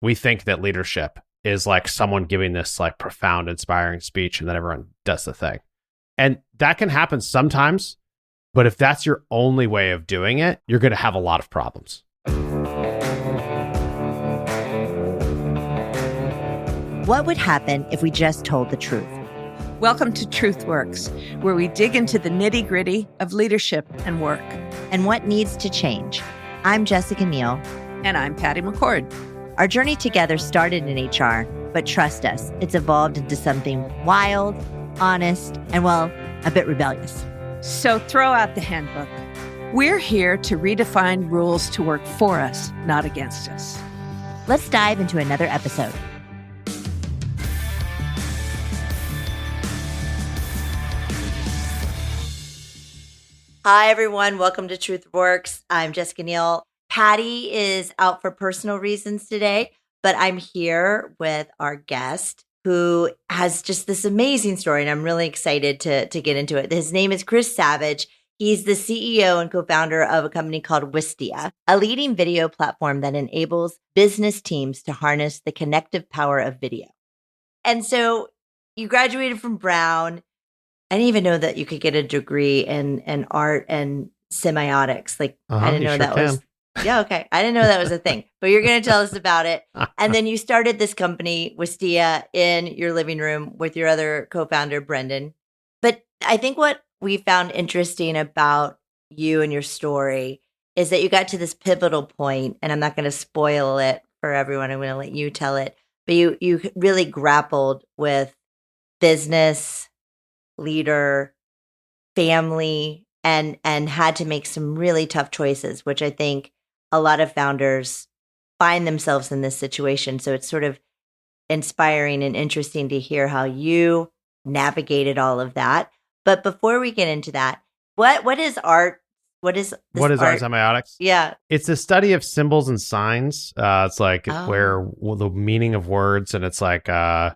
we think that leadership is like someone giving this like profound, inspiring speech and then everyone does the thing. And that can happen sometimes, but if that's your only way of doing it, you're going to have a lot of problems. What would happen if we just told the truth? Welcome to TruthWorks, where we dig into the nitty-gritty of leadership and work. And what needs to change. I'm Jessica Neal. And I'm Patty McCord. Our journey together started in HR, but trust us, it's evolved into something wild, honest, and well, a bit rebellious. So throw out the handbook. We're here to redefine rules to work for us, not against us. Let's dive into another episode. Hi, everyone. Welcome to TruthWorks. I'm Jessica Neal. Patty is out for personal reasons today, but I'm here with our guest who has just this amazing story, and I'm really excited to get into it. His name is Chris Savage. He's the CEO and co-founder of a company called Wistia, a leading video platform that enables business teams to harness the connective power of video. And so you graduated from Brown. I didn't even know that you could get a degree in art and semiotics. I didn't know that was. Yeah, okay. I didn't know that was a thing, but you're going to tell us about it. And then you started this company, Wistia, in your living room with your other co-founder, Brendan. But I think what we found interesting about you and your story is that you got to this pivotal point, and I'm not going to spoil it for everyone. I'm going to let you tell it. But you really grappled with business, leader, family, and had to make some really tough choices, which I think a lot of founders find themselves in this situation. So it's sort of inspiring and interesting to hear how you navigated all of that. But before we get into that, what is art? What is art semiotics? Yeah. It's the study of symbols and signs. It's like where the meaning of words, and it's like, but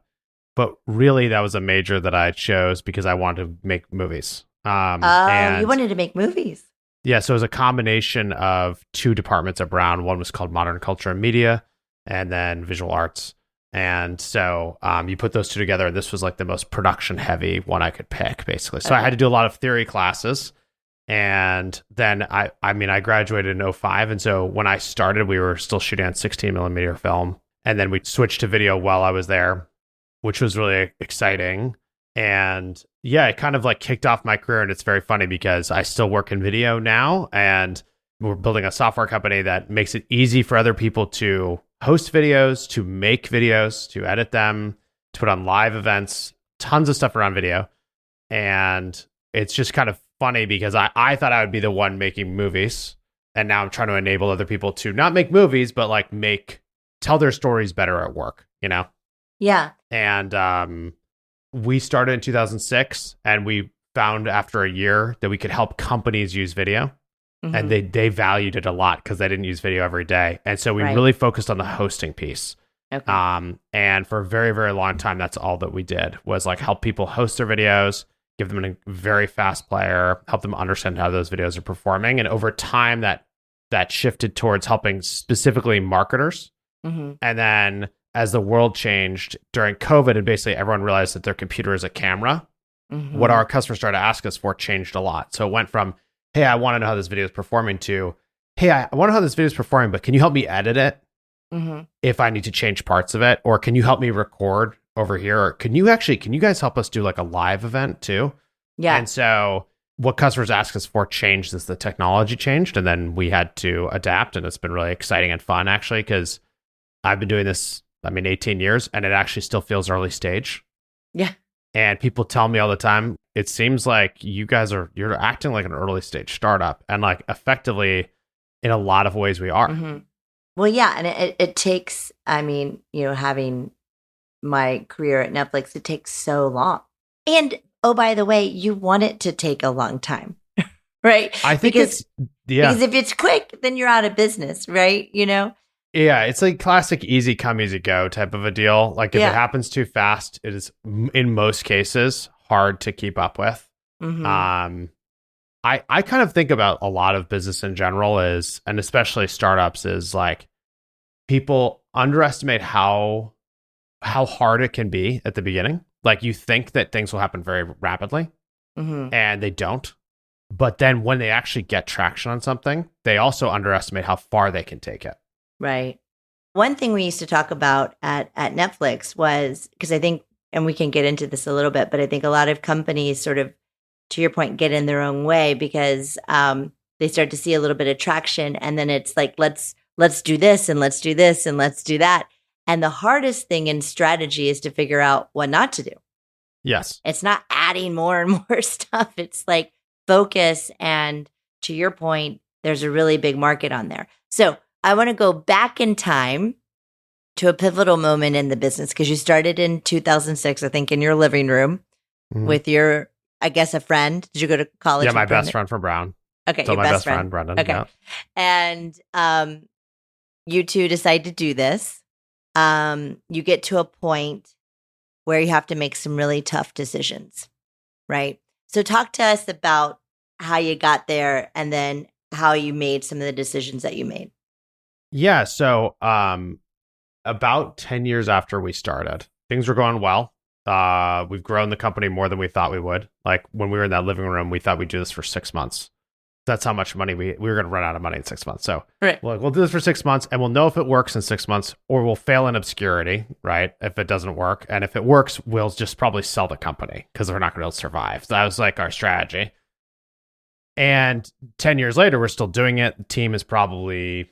really that was a major that I chose because I wanted to make movies. You wanted to make movies. Yeah, so it was a combination of two departments at Brown. One was called Modern Culture and Media, and then Visual Arts. And so you put those two together, and this was like the most production-heavy one I could pick, basically. So I had to do a lot of theory classes, and then I graduated in 2005, and so when I started, we were still shooting on 16mm film, and then we switched to video while I was there, which was really exciting. And yeah, it kind of like kicked off my career. And it's very funny because I still work in video now, and we're building a software company that makes it easy for other people to host videos, to make videos, to edit them, to put on live events, tons of stuff around video. And it's just kind of funny because I thought I would be the one making movies. And now I'm trying to enable other people to not make movies, but like tell their stories better at work, you know? Yeah. And, we started in 2006, and we found after a year that we could help companies use video. Mm-hmm. And they valued it a lot because they didn't use video every day. And so we really focused on the hosting piece. Okay. And for a very, very long time, that's all that we did was like help people host their videos, give them a very fast player, help them understand how those videos are performing. And over time, that shifted towards helping specifically marketers. Mm-hmm. And then as the world changed during COVID, and basically everyone realized that their computer is a camera, mm-hmm. what our customers started to ask us for changed a lot. So it went from, hey, I want to know how this video is performing to, hey, I want to know how this video is performing, but can you help me edit it mm-hmm. if I need to change parts of it? Or can you help me record over here? Or can you guys help us do like a live event too? Yeah. And so what customers ask us for changed as the technology changed. And then we had to adapt. And it's been really exciting and fun, actually, because I've been doing this 18 years, and it actually still feels early stage. Yeah. And people tell me all the time, it seems like you're acting like an early stage startup, and like effectively in a lot of ways we are. Mm-hmm. Well, yeah. And it takes, having my career at Netflix, it takes so long. And oh, by the way, you want it to take a long time, right? I think because if it's quick, then you're out of business, right? Yeah, it's like classic easy come, easy go type of a deal. Like if it happens too fast, it is in most cases hard to keep up with. Mm-hmm. I kind of think about a lot of business in general and especially startups is like people underestimate how hard it can be at the beginning. Like you think that things will happen very rapidly and they don't. But then when they actually get traction on something, they also underestimate how far they can take it. Right. One thing we used to talk about at Netflix was, because I think, and we can get into this a little bit, but I think a lot of companies sort of, to your point, get in their own way because they start to see a little bit of traction. And then it's like, let's do this and let's do this and let's do that. And the hardest thing in strategy is to figure out what not to do. Yes. It's not adding more and more stuff. It's like focus. And to your point, there's a really big market on there. So I want to go back in time to a pivotal moment in the business because you started in 2006, I think, in your living room with your, I guess, a friend. Did you go to college? Yeah, my best friend from Brown. Okay, so your my best friend, Brendan. Okay. Yeah. And you two decide to do this. You get to a point where you have to make some really tough decisions, right? So talk to us about how you got there and then how you made some of the decisions that you made. Yeah. So about 10 years after we started, things were going well. We've grown the company more than we thought we would. Like when we were in that living room, we thought we'd do this for 6 months. That's how much money we were going to run out of money in 6 months. So we'll do this for 6 months and we'll know if it works in 6 months or we'll fail in obscurity, right? If it doesn't work. And if it works, we'll just probably sell the company because we're not going to be able to survive. So that was like our strategy. And 10 years later, we're still doing it. The team is probably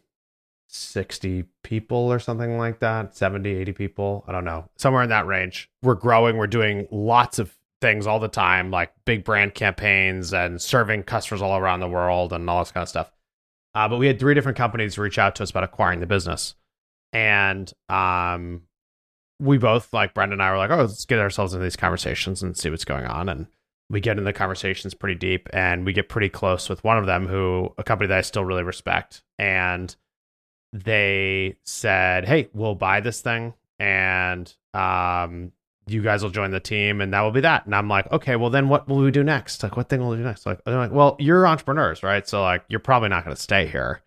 60 people or something like that, 70, 80 people. I don't know. Somewhere in that range. We're growing. We're doing lots of things all the time, like big brand campaigns and serving customers all around the world and all this kind of stuff. But we had 3 different companies reach out to us about acquiring the business. And we both, like Brendan and I, were like, oh, let's get ourselves into these conversations and see what's going on. And we get in the conversations pretty deep and we get pretty close with one of them, a company that I still really respect. And they said, hey, we'll buy this thing and you guys will join the team and that will be that. And I'm like, okay, well then what will we do next? Like, what thing will we do next? Like, they're like, well, you're entrepreneurs, right? So like, you're probably not going to stay here.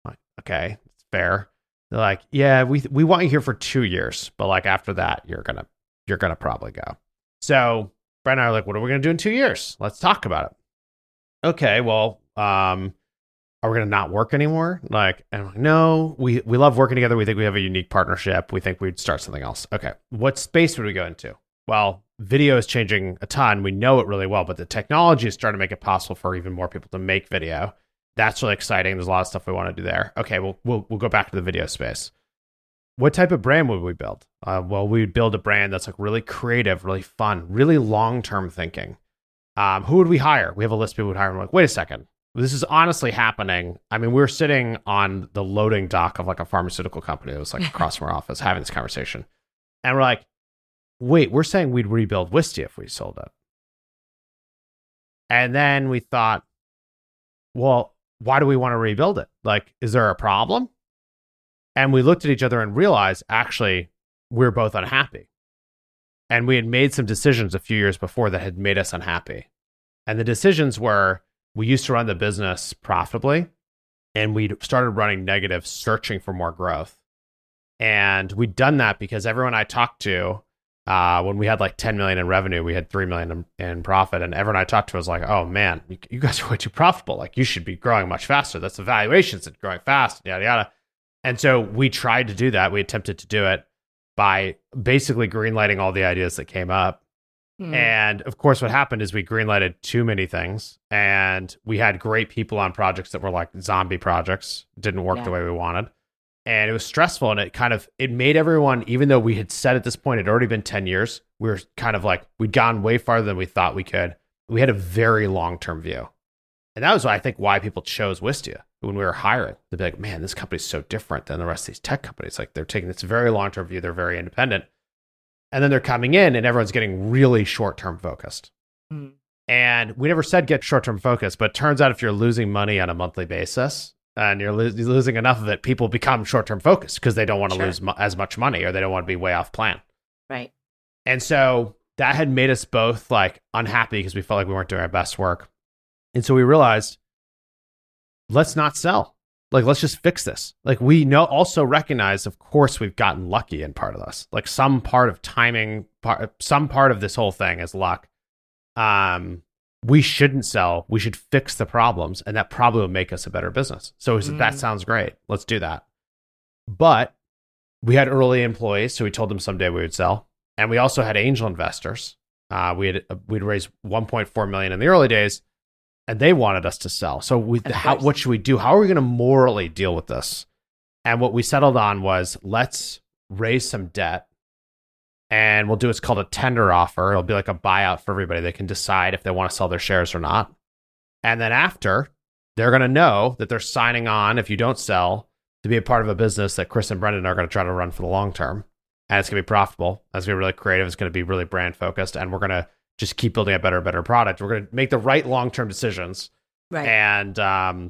I'm like, okay, it's fair. They're like, yeah, we want you here for 2 years, but like after that, you're going to probably go. So Brent and I are like, what are we going to do in 2 years? Let's talk about it. Okay, well, are we going to not work anymore? Like, and I'm like, no, we love working together. We think we have a unique partnership. We think we'd start something else. Okay, what space would we go into? Well, video is changing a ton. We know it really well, but the technology is starting to make it possible for even more people to make video. That's really exciting. There's a lot of stuff we want to do there. Okay, we'll go back to the video space. What type of brand would we build? Well, we'd build a brand that's like really creative, really fun, really long-term thinking. Who would we hire? We have a list of people who'd hire. And we're like, wait a second. This is honestly happening. I mean, we were sitting on the loading dock of like a pharmaceutical company that was like across from our office having this conversation. And we're like, wait, we're saying we'd rebuild Wistia if we sold it. And then we thought, well, why do we want to rebuild it? Like, is there a problem? And we looked at each other and realized, actually, we're both unhappy. And we had made some decisions a few years before that had made us unhappy. And the decisions were, we used to run the business profitably, and we started running negative, searching for more growth. And we'd done that because everyone I talked to, when we had like 10 million in revenue, we had 3 million in profit. And everyone I talked to was like, oh man, you guys are way too profitable. Like you should be growing much faster. That's the valuations and growing fast, yada, yada. And so we tried to do that. We attempted to do it by basically greenlighting all the ideas that came up. And of course, what happened is we greenlighted too many things, and we had great people on projects that were like zombie projects, didn't work the way we wanted. And it was stressful, and it made everyone, even though we had said at this point, it had already been 10 years, we were kind of like, we'd gone way farther than we thought we could. We had a very long-term view. And that was, I think, why people chose Wistia when we were hiring. They'd be like, man, this company's so different than the rest of these tech companies. Like they're taking this very long-term view. They're very independent. And then they're coming in and everyone's getting really short-term focused. And we never said get short-term focused, but it turns out if you're losing money on a monthly basis and you're losing enough of it, people become short-term focused because they don't want to lose as much money or they don't want to be way off plan. Right. And so that had made us both like unhappy because we felt like we weren't doing our best work. And so we realized, let's not sell. Like, let's just fix this. Like, we also recognize, of course, we've gotten lucky in part of this. Like, some part of timing, some part of this whole thing is luck. We shouldn't sell. We should fix the problems, and that probably will make us a better business. So that sounds great. Let's do that. But we had early employees, so we told them someday we would sell. And we also had angel investors. We'd raised $1.4 million in the early days, and they wanted us to sell. So what should we do? How are we going to morally deal with this? And what we settled on was, let's raise some debt, and we'll do what's called a tender offer. It'll be like a buyout for everybody. They can decide if they want to sell their shares or not. And then after, they're going to know that they're signing on, if you don't sell, to be a part of a business that Chris and Brendan are going to try to run for the long term. And it's going to be profitable. It's going to be really creative. It's going to be really brand focused. And we're going to just keep building a better product. We're going to make the right long-term decisions. Right. And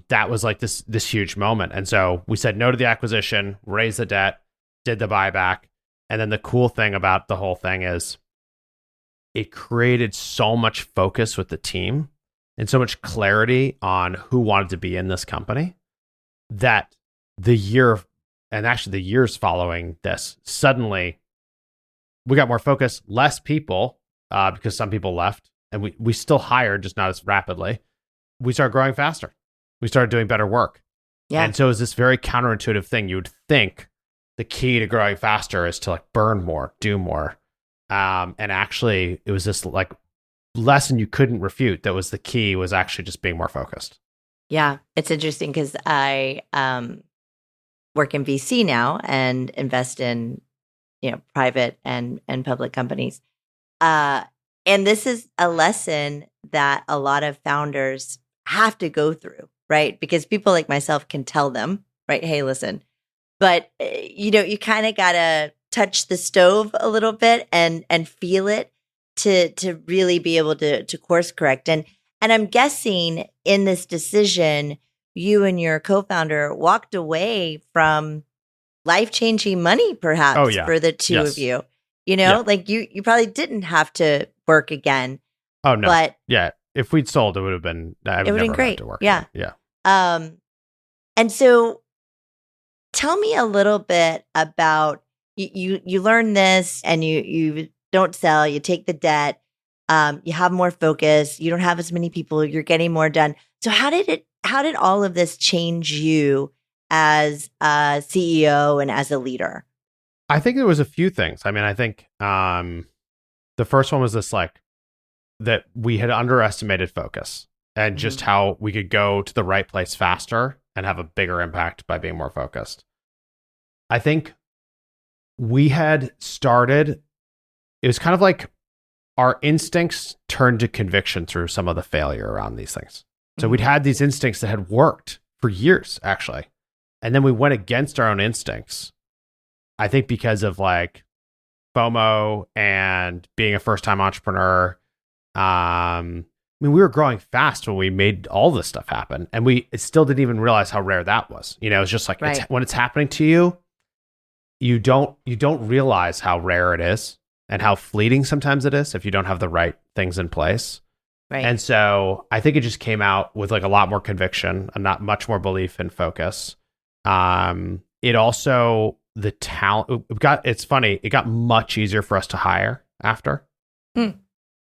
that was like this huge moment. And so we said no to the acquisition, raised the debt, did the buyback. And then the cool thing about the whole thing is it created so much focus with the team and so much clarity on who wanted to be in this company that the years following this, suddenly we got more focus, less people, because some people left, and we still hired, just not as rapidly. We started growing faster. We started doing better work. Yeah. And so it was this very counterintuitive thing. You would think the key to growing faster is to like burn more, do more. And actually it was this like lesson you couldn't refute. That was the key, was actually just being more focused. Yeah. It's interesting because I work in VC now and invest in, private and public companies. And this is a lesson that a lot of founders have to go through, right? Because people like myself can tell them, right? Hey, listen, but you kind of got to touch the stove a little bit and feel it to really be able to course correct. And I'm guessing in this decision, you and your co-founder walked away from life-changing money, perhaps, for the two of you. Like you probably didn't have to work again. Oh no! But yeah, if we'd sold, it would have been. It would have been great. To work yeah, again. Yeah. And so, tell me a little bit about you learn this, and you don't sell. You take the debt. You have more focus. You don't have as many people. You're getting more done. So how did all of this change you as a CEO and as a leader? I think there was a few things. I mean, I think the first one was this, like, that we had underestimated focus and just how we could go to the right place faster and have a bigger impact by being more focused. I think we had started, it was kind of like our instincts turned to conviction through some of the failure around these things. So we'd had these instincts that had worked for years, actually. And then we went against our own instincts, I think because of like FOMO and being a first-time entrepreneur. We were growing fast when we made all this stuff happen, and we still didn't even realize how rare that was. It's just like when it's happening to you, you don't realize how rare it is and how fleeting sometimes it is if you don't have the right things in place. Right. And so I think it just came out with like a lot more conviction and not much more belief and focus. It also, the talent it's funny, it got much easier for us to hire after.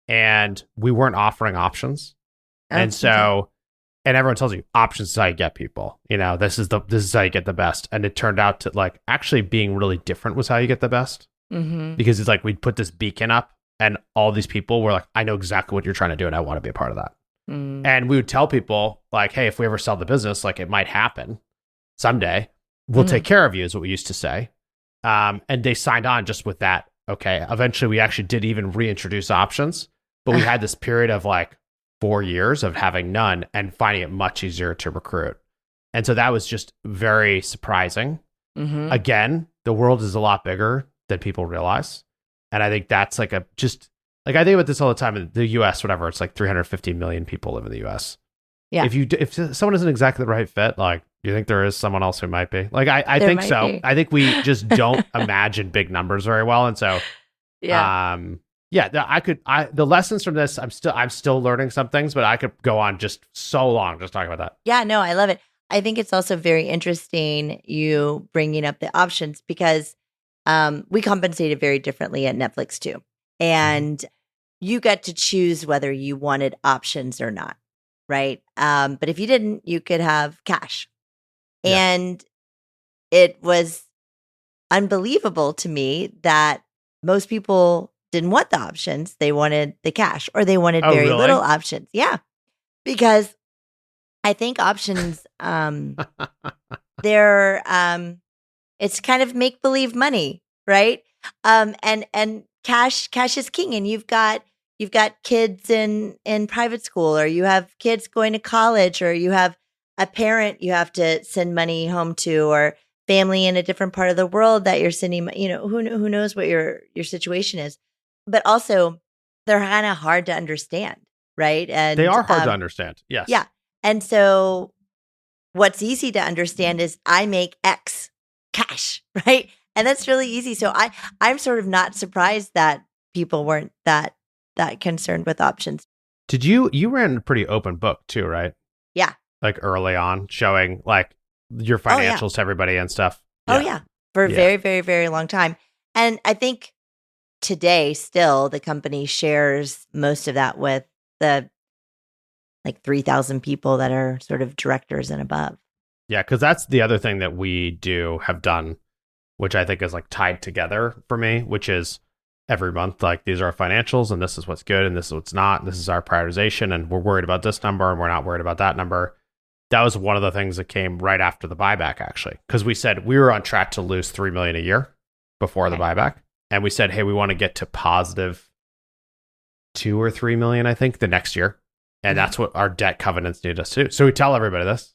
And we weren't offering options. And so, and everyone tells you options is how you get people, this is how you get the best. And it turned out to like actually being really different was how you get the best. Because it's like, we'd put this beacon up and all these people were like, I know exactly what you're trying to do and I want to be a part of that. And we would tell people like, hey, if we ever sell the business, like it might happen someday, we'll take care of you, is what we used to say. And they signed on just with that. Okay. Eventually we actually did even reintroduce options, but we had this period of like 4 years of having none and finding it much easier to recruit. And so that was just very surprising. Again, the world is a lot bigger than people realize. And I think that's like I think about this all the time in the US, whatever, it's like 350 million people live in the US. Yeah. If someone isn't exactly the right fit, like, do you think there is someone else who might be? Like, I think so. Be. I think we just don't imagine big numbers very well. And so, the lessons from this, I'm still learning some things, but I could go on just so long just talking about that. Yeah, no, I love it. I think it's also very interesting you bringing up the options because we compensated very differently at Netflix too. And you got to choose whether you wanted options or not, right? But if you didn't, you could have cash. Yeah. And it was unbelievable to me that most people didn't want the options. They wanted the cash or they wanted Oh, very really? little options. Yeah. Because I think options, they're, it's kind of make believe money, right? And cash is king. And you've got kids in private school, or you have kids going to college, or you have a parent you have to send money home to, or family in a different part of the world that you're sending. Who knows what your situation is, but also they're kind of hard to understand, right? And They are hard to understand. Yes. yeah. And so what's easy to understand is I make X cash, right? And that's really easy. So I'm sort of not surprised that people weren't that concerned with options. Did you ran a pretty open book too, right? Yeah. Like early on, showing like your financials to everybody and stuff. Oh yeah. For a very, very, very long time. And I think today still the company shares most of that with the like 3,000 people that are sort of directors and above. Yeah, because that's the other thing that we have done, which I think is like tied together for me, which is every month, like these are our financials and this is what's good and this is what's not. This is our prioritization and we're worried about this number and we're not worried about that number. That was one of the things that came right after the buyback, actually, because we said we were on track to lose $3 million a year before the buyback. And we said, hey, we want to get to positive 2 or 3 million, I think, the next year. And that's what our debt covenants need us to do. So we tell everybody this.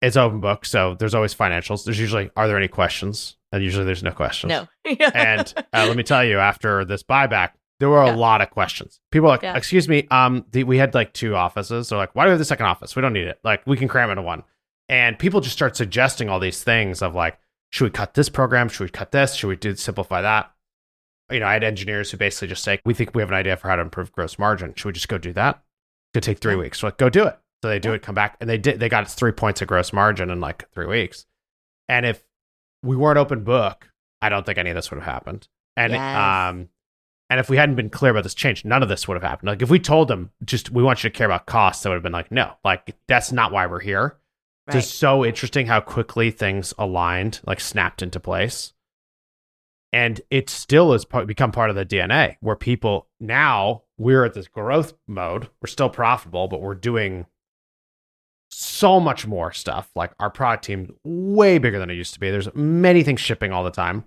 It's open book. So there's always financials. There's usually, are there any questions? And usually there's no questions. No. And let me tell you, after this buyback, there were a lot of questions. People are like, excuse me, we had like 2 offices. So like, why do we have the second office? We don't need it. Like, we can cram into one. And people just start suggesting all these things of like, should we cut this program? Should we cut this? Should we simplify that? I had engineers who basically just say, we think we have an idea for how to improve gross margin. Should we just go do that? It could take 3 weeks. So like, go do it. So they do it, come back, and they got 3 points of gross margin in like 3 weeks. And if we weren't open book, I don't think any of this would have happened. And and if we hadn't been clear about this change, none of this would have happened. Like if we told them just we want you to care about costs, they would have been like, no, like that's not why we're here. Right. It's so interesting how quickly things aligned, like snapped into place. And it still has become part of the DNA where people now we're at this growth mode. We're still profitable, but we're doing so much more stuff. Like our product team, way bigger than it used to be. There's many things shipping all the time.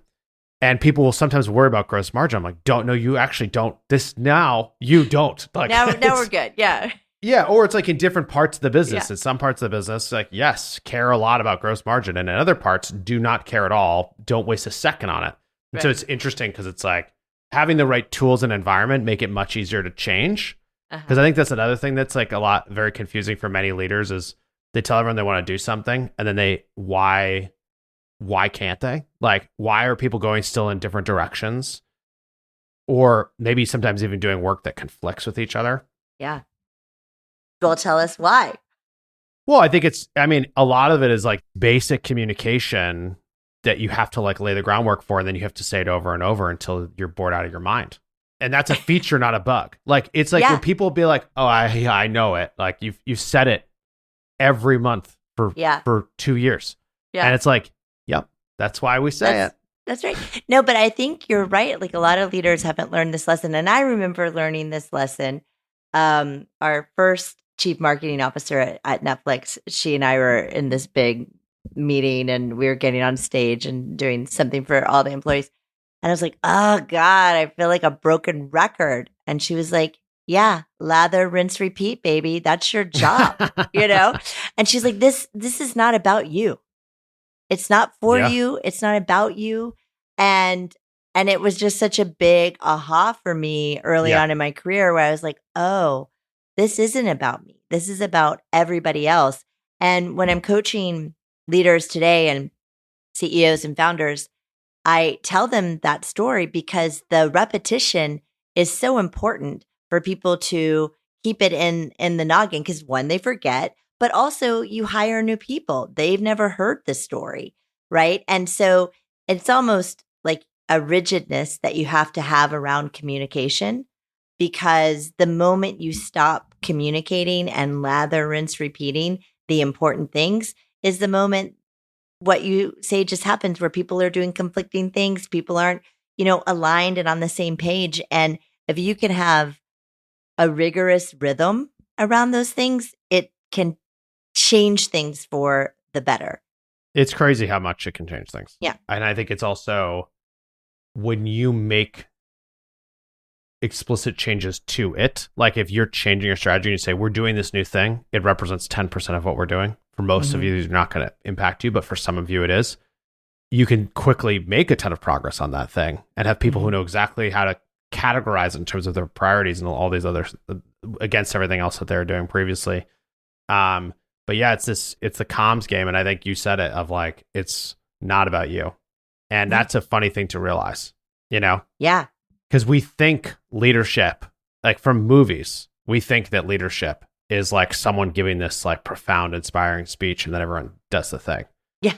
And people will sometimes worry about gross margin. I'm like, no, you actually don't. This now, you don't. Like now we're good. Yeah. Yeah. Or it's like in different parts of the business. In some parts of the business, like, yes, care a lot about gross margin. And in other parts, do not care at all. Don't waste a second on it. And so it's interesting because it's like having the right tools and environment make it much easier to change. Because I think that's another thing that's like very confusing for many leaders is they tell everyone they want to do something and then why can't they? Like, why are people going still in different directions? Or maybe sometimes even doing work that conflicts with each other. Yeah. Well, tell us why. Well, I think a lot of it is like basic communication that you have to like lay the groundwork for, and then you have to say it over and over until you're bored out of your mind. And that's a feature, not a bug. Like, it's like when people be like, oh, I know it. Like you've said it every month for 2 years. Yeah. And it's like, yep, that's why we say it. That's right. No, but I think you're right. Like a lot of leaders haven't learned this lesson. And I remember learning this lesson. Our first chief marketing officer at Netflix, she and I were in this big meeting and we were getting on stage and doing something for all the employees. And I was like, oh God, I feel like a broken record. And she was like, yeah, lather, rinse, repeat, baby. That's your job, And she's like, this is not about you. It's not for you. It's not about you. And it was just such a big aha for me early on in my career where I was like, oh, this isn't about me. This is about everybody else. And when I'm coaching leaders today and CEOs and founders, I tell them that story because the repetition is so important for people to keep it in the noggin. Because one, they forget, but also you hire new people. They've never heard the story, right? And so it's almost like a rigidness that you have to have around communication, because the moment you stop communicating and lather, rinse, repeating the important things is the moment what you say just happens, where people are doing conflicting things. People aren't, aligned and on the same page. And if you can have a rigorous rhythm around those things, it can change things for the better. It's crazy how much it can change things. Yeah. And I think it's also when you make explicit changes to it, like if you're changing your strategy and you say, we're doing this new thing, it represents 10% of what we're doing. For most of you, it's not going to impact you, but for some of you, it is. You can quickly make a ton of progress on that thing and have people who know exactly how to categorize in terms of their priorities and all these others against everything else that they were doing previously. But yeah, it's the comms game. And I think you said it, of like, it's not about you. And that's a funny thing to realize, Yeah. Because we think leadership, like from movies, we think that leadership is like someone giving this like profound, inspiring speech and then everyone does the thing. Yeah.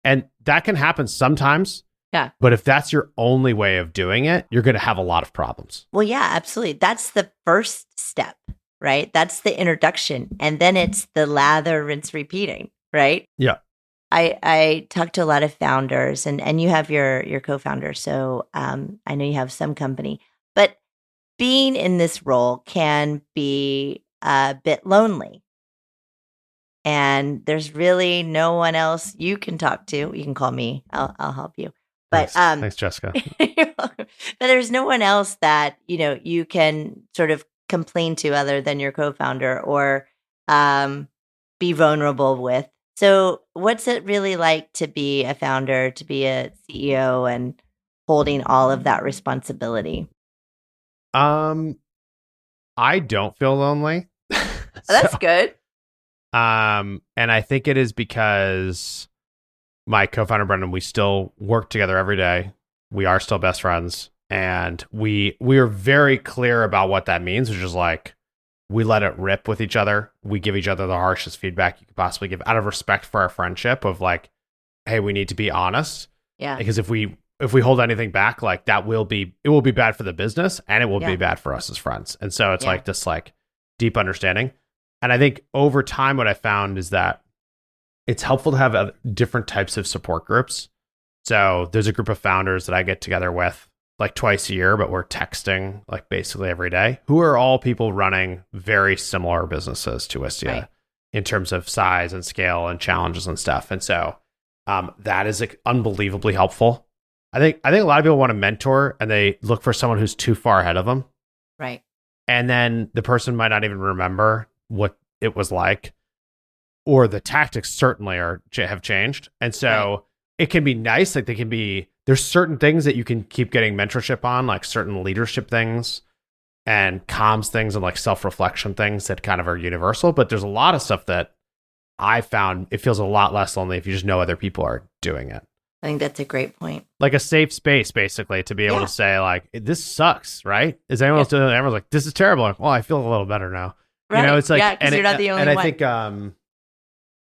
And that can happen sometimes. Yeah. But if that's your only way of doing it, you're going to have a lot of problems. Well, yeah, absolutely. That's the first step, right? That's the introduction. And then it's the lather, rinse, repeating, right? Yeah. I talk to a lot of founders, and you have your co-founder. So I know you have some company, but being in this role can be a bit lonely. And there's really no one else you can talk to. You can call me. I'll help you. But thanks, Jessica. But there's no one else that you can sort of complain to other than your co-founder, or be vulnerable with. So what's it really like to be a founder, to be a CEO, and holding all of that responsibility? I don't feel lonely. That's good. And I think it is because my co-founder Brendan, we still work together every day. We are still best friends, and we are very clear about what that means, which is like, we let it rip with each other. We give each other the harshest feedback you could possibly give, out of respect for our friendship, of like, hey, we need to be honest. Yeah. Because if we hold anything back, like it will be bad for the business, and it will be bad for us as friends. And so it's like this like deep understanding. And I think over time, what I found is that it's helpful to have different types of support groups. So there's a group of founders that I get together with like twice a year, but we're texting like basically every day, who are all people running very similar businesses to Wistia in terms of size and scale and challenges and stuff. And so that is like unbelievably helpful. I think a lot of people want to mentor, and they look for someone who's too far ahead of them. Right. And then the person might not even remember what it was like, or the tactics certainly have changed. And so it can be nice. Like there's certain things that you can keep getting mentorship on, like certain leadership things and comms things and like self-reflection things that kind of are universal. But there's a lot of stuff that I found it feels a lot less lonely if you just know other people are doing it. I think that's a great point. Like a safe space, basically, to be able to say like, this sucks, right? Is anyone else doing it? Everyone's like, this is terrible. Like, well, I feel a little better now. Right. It's like, because you're not the only one. And I think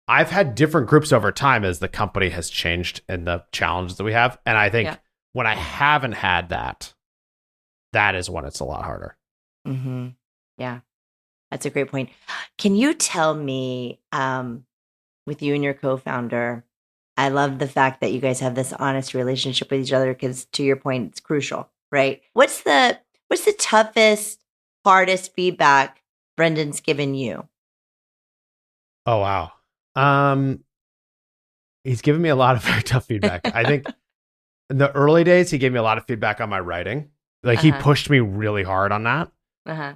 I've had different groups over time as the company has changed and the challenges that we have. And I think when I haven't had that is when it's a lot harder. Mm-hmm. Yeah, that's a great point. Can you tell me, with you and your co-founder, I love the fact that you guys have this honest relationship with each other, because to your point, it's crucial, right? What's the toughest, hardest feedback Brendan's given you? Oh, wow. He's given me a lot of very tough feedback. I think in the early days, he gave me a lot of feedback on my writing. Like he pushed me really hard on that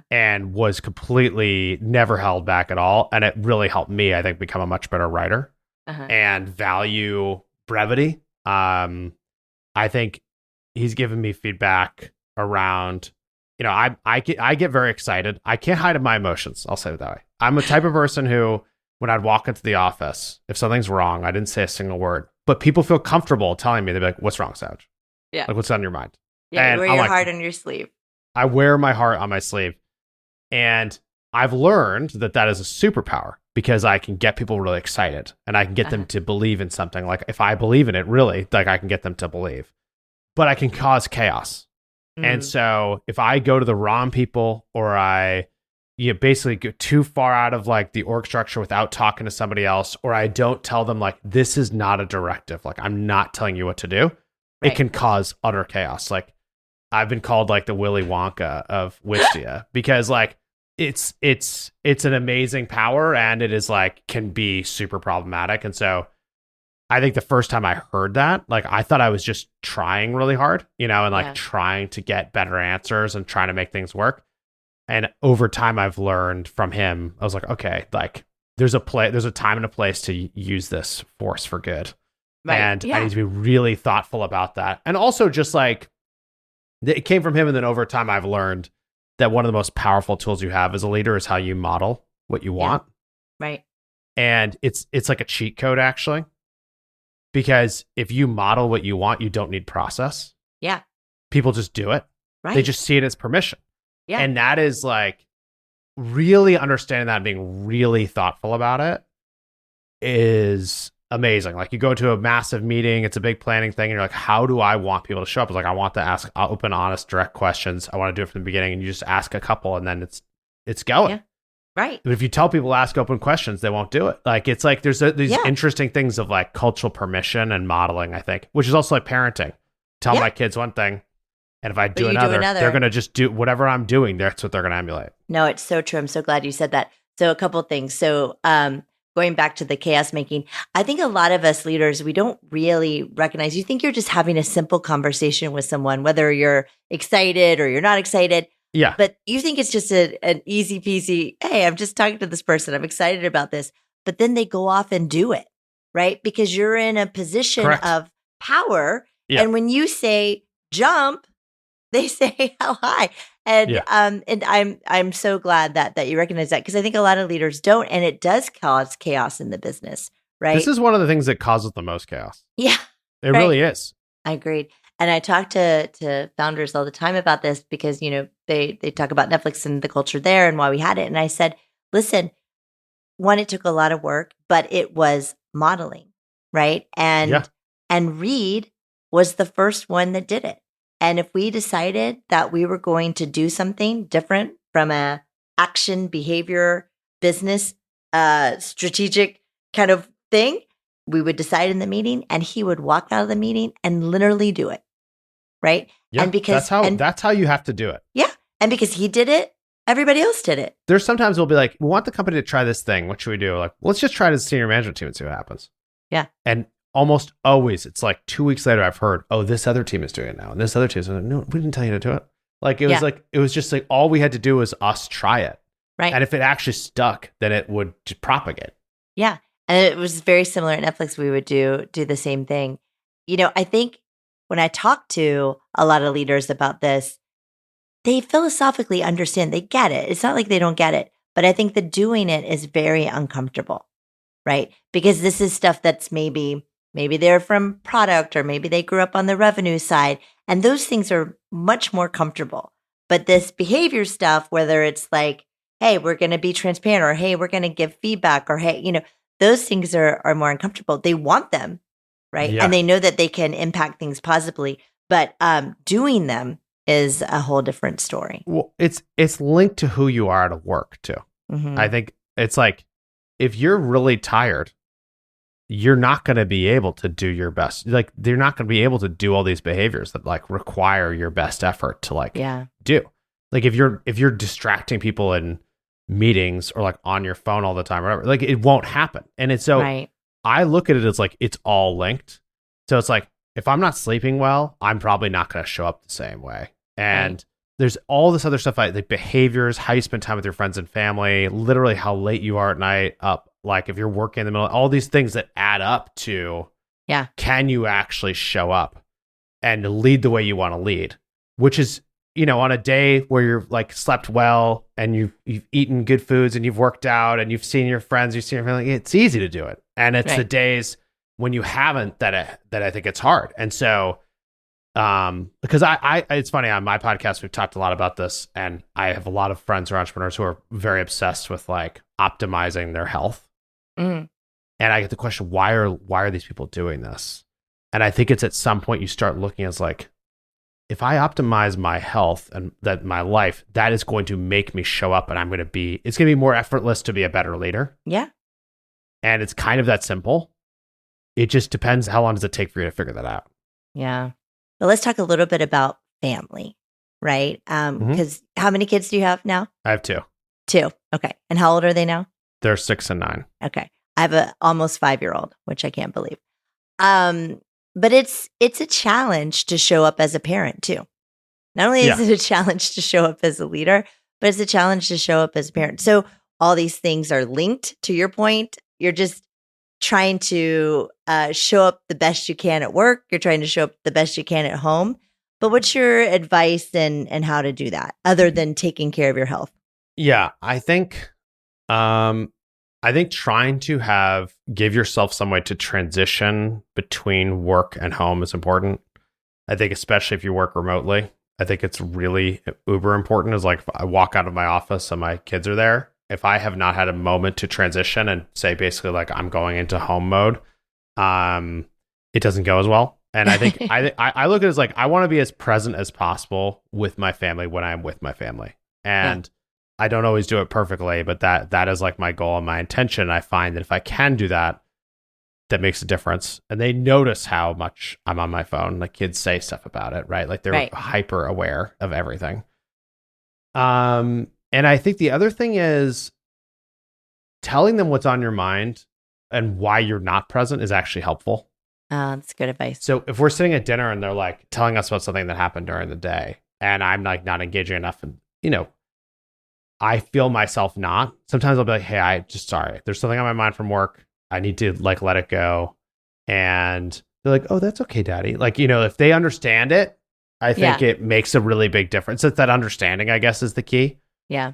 and was completely never held back at all. And it really helped me, I think, become a much better writer and value brevity. I think he's given me feedback around, I get very excited. I can't hide my emotions. I'll say it that way. I'm a type of person who, when I'd walk into the office, if something's wrong, I didn't say a single word, but people feel comfortable telling me, they'd be like, what's wrong, Savage? Yeah. Like, what's on your mind? Yeah, you wear your heart on your sleeve. I wear my heart on my sleeve. And I've learned that is a superpower, because I can get people really excited and I can get them to believe in something. Like if I believe in it, really, like I can get them to believe, but I can cause chaos. And so if I go to the wrong people or I basically go too far out of like the org structure without talking to somebody else, or I don't tell them like, this is not a directive. Like I'm not telling you what to do. It can cause utter chaos. Like I've been called like the Willy Wonka of Wistia because like it's an amazing power and it is like can be super problematic. And so I think the first time I heard that, like I thought I was just trying really hard, and like trying to get better answers and trying to make things work. And over time I've learned from him, I was like, okay, like there's a time and a place to use this force for good. And I need to be really thoughtful about that. And also just like it came from him. And then over time I've learned that one of the most powerful tools you have as a leader is how you model what you want. Right. And it's like a cheat code actually. Because if you model what you want, you don't need process. Yeah. People just do it. Right. They just see it as permission. Yeah. And that is like really understanding that and being really thoughtful about it is amazing. Like you go to a massive meeting, it's a big planning thing, and you're like, how do I want people to show up? It's like, I want to ask open, honest, direct questions. I want to do it from the beginning. And you just ask a couple and then it's going. Yeah. Right. But if you tell people to ask open questions, they won't do it. Like it's like there's these interesting things of like cultural permission and modeling, I think, which is also like parenting. Tell my kids one thing, and if I do another, they're going to just do whatever I'm doing. That's what they're going to emulate. No, it's so true. I'm so glad you said that. So a couple of things. So going back to the chaos making, I think a lot of us leaders, we don't really recognize. You think you're just having a simple conversation with someone, whether you're excited or you're not excited. Yeah. But you think it's just an easy peasy, hey, I'm just talking to this person. I'm excited about this. But then they go off and do it, right? Because you're in a position of power. Yeah. And when you say jump, they say how high. And I'm so glad that you recognize that because I think a lot of leaders don't. And it does cause chaos in the business, right? This is one of the things that causes the most chaos. Yeah. It really is. I agreed. And I talk to founders all the time about this because, they talk about Netflix and the culture there and why we had it. And I said, listen, one, it took a lot of work, but it was modeling, right? And Reed was the first one that did it. And if we decided that we were going to do something different from a action, behavior, business, strategic kind of thing, we would decide in the meeting and he would walk out of the meeting and literally do it. Right. Yeah, and because that's how you have to do it. Yeah. And because he did it, everybody else did it. There's sometimes we'll be like, we want the company to try this thing. What should we do? Like, let's just try to the senior management team and see what happens. Yeah. And almost always it's like 2 weeks later, I've heard, oh, this other team is doing it now. And this other team is like, no, we didn't tell you to do it. Like, it was just like, all we had to do was us try it. Right. And if it actually stuck, then it would propagate. Yeah. And it was very similar at Netflix. We would do the same thing. I think when I talk to a lot of leaders about this, they philosophically understand, they get it. It's not like they don't get it, but I think that doing it is very uncomfortable, right? Because this is stuff that's maybe they're from product or maybe they grew up on the revenue side and those things are much more comfortable. But this behavior stuff, whether it's like, hey, we're going to be transparent or hey, we're going to give feedback or hey, those things are more uncomfortable. They want them, right? Yeah. And they know that they can impact things positively, but doing them is a whole different story. Well, it's linked to who you are at work too. Mm-hmm. I think it's like, if you're really tired, you're not going to be able to do your best. Like, you're not going to be able to do all these behaviors that like require your best effort to do. Like if you're distracting people in meetings or like on your phone all the time or whatever, like it won't happen. And it's so I look at it as like, it's all linked. So it's like, if I'm not sleeping well, I'm probably not going to show up the same way. And there's all this other stuff like behaviors, how you spend time with your friends and family, literally how late you are at night, up, like if you're working in the middle, all these things that add up to, can you actually show up and lead the way you want to lead, which is, on a day where you're like slept well and you've eaten good foods and you've worked out and you've seen your friends, you've seen your family, it's easy to do it. And it's the days when you haven't that I think it's hard. And so, because I it's funny, on my podcast, we've talked a lot about this, and I have a lot of friends who are entrepreneurs who are very obsessed with like optimizing their health Mm. And I get the question, why are these people doing this? And I think it's at some point you start looking as like, if I optimize my health and that my life, that is going to make me show up, and it's going to be more effortless to be a better leader. Yeah. And it's kind of that simple. It just depends, how long does it take for you to figure that out? Yeah. But let's talk a little bit about family, right? Because how many kids do you have now? I have 2. 2. Okay. And how old are they now? They're 6 and 9. Okay. I have a almost 5-year-old, which I can't believe. But it's a challenge to show up as a parent too. Not only is it a challenge to show up as a leader, but it's a challenge to show up as a parent. So all these things are linked. To your point, you're just trying to show up the best you can at work. You're trying to show up the best you can at home. But what's your advice and how to do that other than taking care of your health? Yeah, I think trying to give yourself some way to transition between work and home is important. I think especially if you work remotely, I think it's really uber important. Is like, if I walk out of my office and my kids are there, if I have not had a moment to transition and say basically like I'm going into home mode, it doesn't go as well. And I think I look at it as like, I want to be as present as possible with my family when I'm with my family. And I don't always do it perfectly, but that is like my goal and my intention. I find that if I can do that, that makes a difference. And they notice how much I'm on my phone. Like, kids say stuff about it, right? Like, they're hyper aware of everything. And I think the other thing is telling them what's on your mind and why you're not present is actually helpful. That's good advice. So if we're sitting at dinner and they're like telling us about something that happened during the day, and I'm like not engaging enough, and I feel myself not. Sometimes I'll be like, hey, sorry. There's something on my mind from work. I need to like let it go. And they're like, oh, that's okay, Daddy. Like, if they understand it, I think it makes a really big difference. It's that understanding, I guess, is the key. Yeah.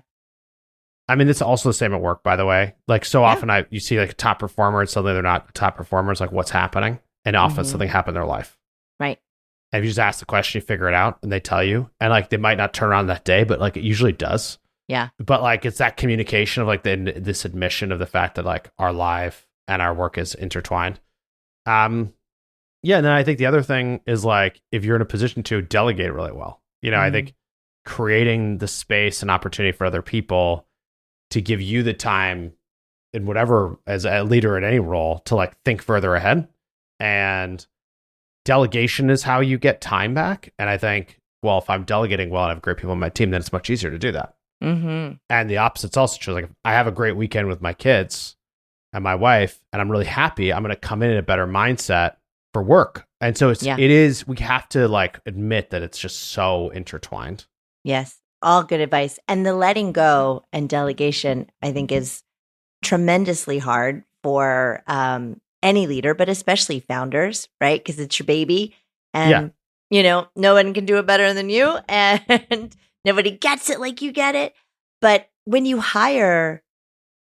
I mean, it's also the same at work, by the way. Like, so often you see like a top performer and suddenly they're not a top performer. It's like, what's happening? And often something happened in their life. Right. And if you just ask the question, you figure it out, and they tell you. And like, they might not turn around that day, but like, it usually does. Yeah. But like, it's that communication of like this admission of the fact that like our life and our work is intertwined. And then I think the other thing is like, if you're in a position to delegate really well, I think creating the space and opportunity for other people to give you the time in whatever, as a leader in any role, to like think further ahead. And delegation is how you get time back. And I think, well, if I'm delegating well and I have great people on my team, then it's much easier to do that. Mm-hmm. And the opposite's also true. Like, if I have a great weekend with my kids and my wife, and I'm really happy, I'm going to come in a better mindset for work. And so we have to like admit that it's just so intertwined. Yes. All good advice. And the letting go and delegation, I think, is tremendously hard for any leader, but especially founders, right? Because it's your baby, and no one can do it better than you, and nobody gets it like you get it. But when you hire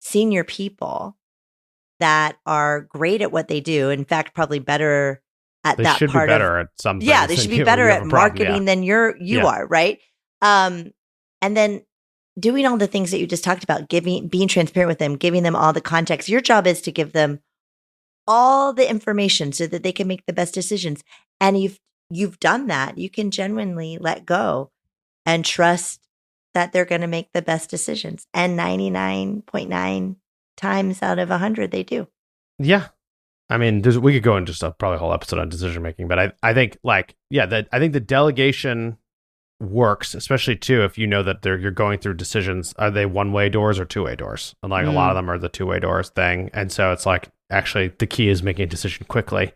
senior people that are great at what they do, in fact, probably better at that part. They should be better at something. Yeah, they should be better at marketing than you are, right? And then doing all the things that you just talked about, being transparent with them, giving them all the context. Your job is to give them all the information so that they can make the best decisions. And you've done that. You can genuinely let go and trust that they're going to make the best decisions. And 99.9 times out of 100, they do. Yeah. I mean, we could go into just probably a whole episode on decision making, but I think I think the delegation works, especially too, if you know that you're going through decisions. Are they one-way doors or two-way doors? And like a lot of them are the two-way doors thing. And so it's like, actually the key is making a decision quickly.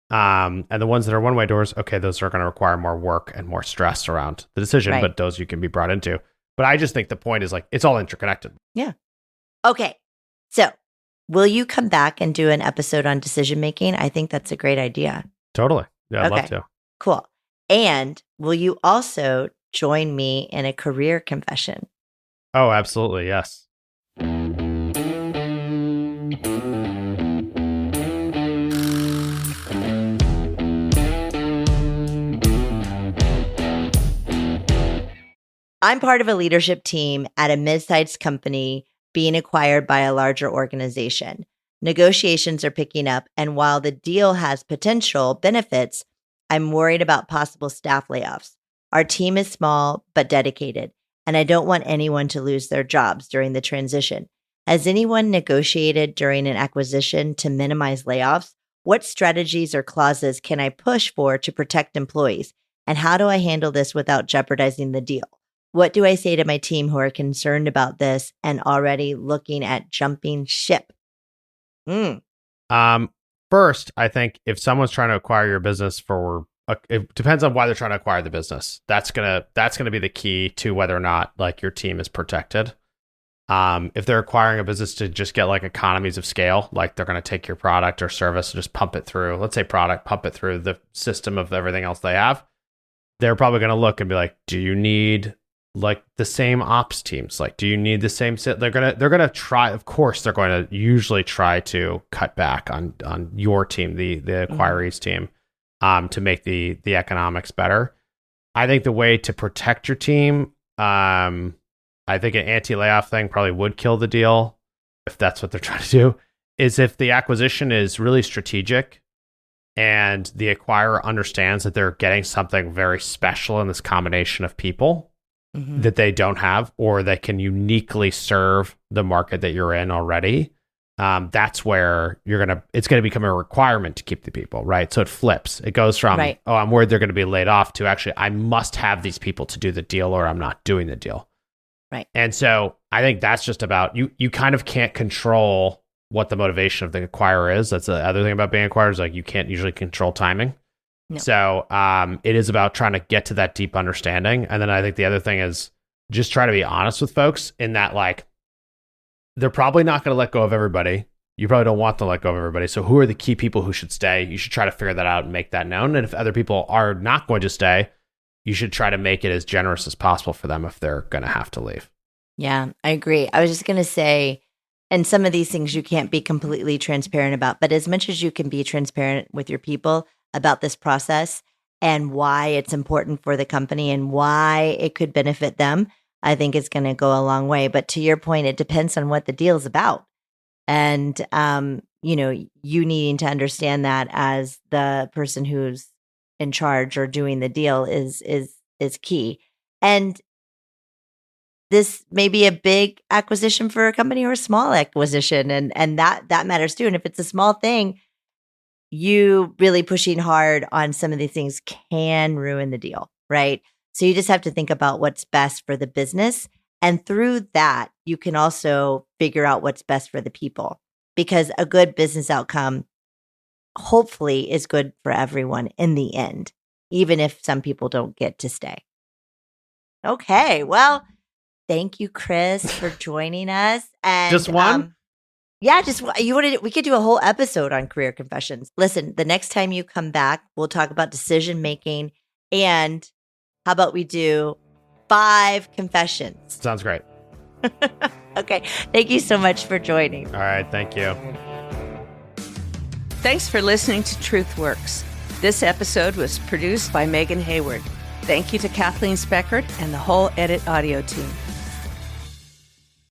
And the ones that are one-way doors, okay, those are going to require more work and more stress around the decision, but those you can be brought into. But I just think the point is like, it's all interconnected. Yeah. Okay. So will you come back and do an episode on decision making? I think that's a great idea. Totally. Yeah, I'd love to. Cool. And will you also join me in a career confession? Oh, absolutely. Yes. I'm part of a leadership team at a mid-sized company being acquired by a larger organization. Negotiations are picking up, and while the deal has potential benefits, I'm worried about possible staff layoffs. Our team is small but dedicated, and I don't want anyone to lose their jobs during the transition. Has anyone negotiated during an acquisition to minimize layoffs? What strategies or clauses can I push for to protect employees? And how do I handle this without jeopardizing the deal? What do I say to my team who are concerned about this and already looking at jumping ship? First, I think if someone's trying to acquire your business it depends on why they're trying to acquire the business. That's gonna be the key to whether or not like your team is protected. If they're acquiring a business to just get like economies of scale, like they're going to take your product or service and just pump it through, let's say pump it through the system of everything else they have, they're probably going to look and be like, do you need like the same ops teams? Like, do you need the same they're going to try, of course, they're going to usually try to cut back on your team, the acquiree's team, to make the economics better. I think the way to protect your team, I think an anti-layoff thing probably would kill the deal if that's what they're trying to do, is if the acquisition is really strategic and the acquirer understands that they're getting something very special in this combination of people that they don't have, or that can uniquely serve the market that you're in already. That's where it's going to become a requirement to keep the people, right? So it flips. It goes from, oh, I'm worried they're going to be laid off to actually, I must have these people to do the deal or I'm not doing the deal. Right. And so I think that's just about, you kind of can't control what the motivation of the acquirer is. That's the other thing about being acquired, is like you can't usually control timing. No. So it is about trying to get to that deep understanding. And then I think the other thing is just try to be honest with folks in that, like, they're probably not going to let go of everybody. You probably don't want to let go of everybody. So who are the key people who should stay? You should try to figure that out and make that known. And if other people are not going to stay, you should try to make it as generous as possible for them if they're going to have to leave. Yeah, I agree. I was just going to say, and some of these things you can't be completely transparent about, but as much as you can be transparent with your people about this process and why it's important for the company and why it could benefit them, I think it's going to go a long way. But to your point, it depends on what the deal is about. And, you needing to understand that as the person who's in charge or doing the deal is key. And this may be a big acquisition for a company or a small acquisition. And that matters too. And if it's a small thing, you really pushing hard on some of these things can ruin the deal, right? So you just have to think about what's best for the business. And through that, you can also figure out what's best for the people, because a good business outcome hopefully is good for everyone in the end, even if some people don't get to stay. Okay, well, thank you, Chris, for joining us. And just one? Yeah, we could do a whole episode on career confessions. Listen, the next time you come back, we'll talk about decision making, and how about we do 5 confessions? Sounds great. Okay, thank you so much for joining. All right, thank you. Thanks for listening to TruthWorks. This episode was produced by Megan Hayward. Thank you to Kathleen Speckert and the whole Edit Audio team.